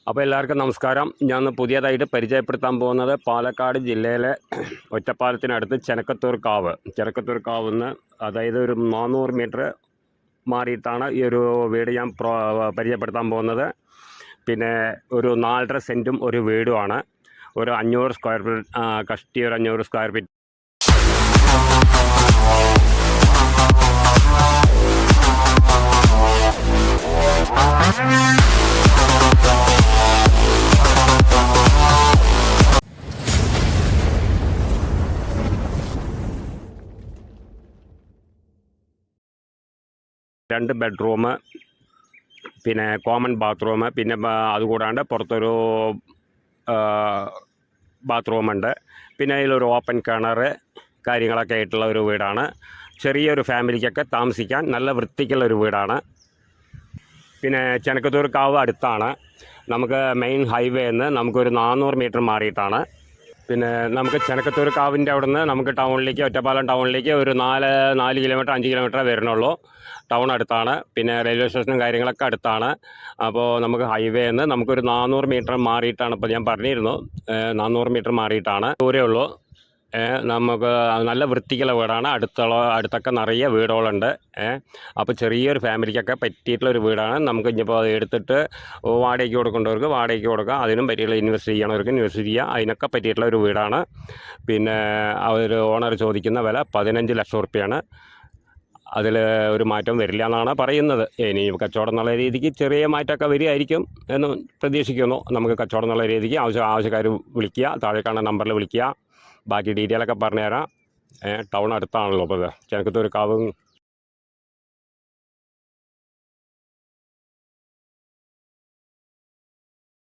അപ്പോൾ എല്ലാവർക്കും നമസ്കാരം. ഞാൻ പുതിയതായിട്ട് പരിചയപ്പെടുത്താൻ പോകുന്നത് പാലക്കാട് ജില്ലയിലെ ഒറ്റപ്പാലത്തിനടുത്ത് ചെനക്കത്തൂർ കാവ് നിന്ന് അതായത് ഒരു 400 മീറ്റർ മാറിയിട്ടാണ് ഈ ഒരു വീട് ഞാൻ പരിചയപ്പെടുത്താൻ പോകുന്നത്. പിന്നെ ഒരു 4.5 സെൻറ്റും ഒരു വീടുമാണ്. ഒരു 500 സ്ക്വയർ ഫീറ്റ് കഷ്ടി ഒരു 500 സ്ക്വയർ ഫീറ്റ്. രണ്ട് ബെഡ്റൂം, പിന്നെ കോമൺ ബാത്റൂം, പിന്നെ അതുകൂടാണ്ട് പുറത്തൊരു ബാത്റൂമുണ്ട്. പിന്നെ അതിലൊരു ഓപ്പൺ കിണർ കാര്യങ്ങളൊക്കെ ആയിട്ടുള്ള ഒരു വീടാണ്. ചെറിയൊരു ഫാമിലിക്കൊക്കെ താമസിക്കാൻ നല്ല വൃത്തിക്കുള്ളൊരു വീടാണ്. പിന്നെ ചെനക്കത്തൂർ കാവ് അടുത്താണ്. നമുക്ക് മെയിൻ ഹൈവേ നിന്ന് നമുക്കൊരു 400 മീറ്റർ മാറിയിട്ടാണ്. പിന്നെ നമുക്ക് ചെനക്കത്തൂർ കാവിൻ്റെ അവിടെ നിന്ന് നമുക്ക് ടൗണിലേക്ക്, ഒറ്റപ്പാലം ടൗണിലേക്ക് ഒരു 4 കിലോമീറ്റർ 5 കിലോമീറ്റർ വരുന്നുള്ളൂ. ടൗൺ അടുത്താണ്. പിന്നെ റെയിൽവേ സ്റ്റേഷനും കാര്യങ്ങളൊക്കെ അടുത്താണ്. അപ്പോൾ നമുക്ക് ഹൈവേ നിന്ന് നമുക്കൊരു 400 മീറ്റർ മാറിയിട്ടാണ്. ഇപ്പോൾ ഞാൻ പറഞ്ഞിരുന്നു 400 മീറ്റർ മാറിയിട്ടാണ് ദൂരേ ഉള്ളൂ. നമുക്ക് നല്ല വൃത്തിക്കുള്ള വീടാണ്. അടുത്തൊക്കെ നിറയെ വീടുകളുണ്ട്. അപ്പോൾ ചെറിയൊരു ഫാമിലിക്കൊക്കെ പറ്റിയിട്ടുള്ളൊരു വീടാണ്. നമുക്ക് ഇനിയിപ്പോൾ അത് എടുത്തിട്ട് വാടകയ്ക്ക് കൊടുക്കേണ്ടവർക്ക് വാടകയ്ക്ക് കൊടുക്കാം. അതിനും പറ്റിയിട്ടുള്ള ഇൻവെസ്റ്റ് ചെയ്യണവർക്ക് ഇൻവെസ്റ്റ് ചെയ്യുക. അതിനൊക്കെ പറ്റിയിട്ടുള്ള ഒരു വീടാണ്. പിന്നെ ഒരു ഓണർ ചോദിക്കുന്ന വില 15 ലക്ഷം റുപ്യയാണ്. അതിൽ ഒരു മാറ്റം വരില്ല എന്നാണ് പറയുന്നത്. ഇനി കച്ചവടം എന്നുള്ള രീതിക്ക് ചെറിയ മാറ്റമൊക്കെ വരികയായിരിക്കും എന്ന് പ്രതീക്ഷിക്കുന്നു. നമുക്ക് കച്ചവടം എന്നുള്ള രീതിക്ക് ആവശ്യക്കാർ വിളിക്കുക, താഴെ കാണുന്ന നമ്പറിൽ വിളിക്കുക. ബാക്കി ഡീറ്റെയിലൊക്കെ പറഞ്ഞുതരാം. ടൗൺ അടുത്താണല്ലോ. ഇപ്പോൾ ചെനക്കത്തൂർ കാവും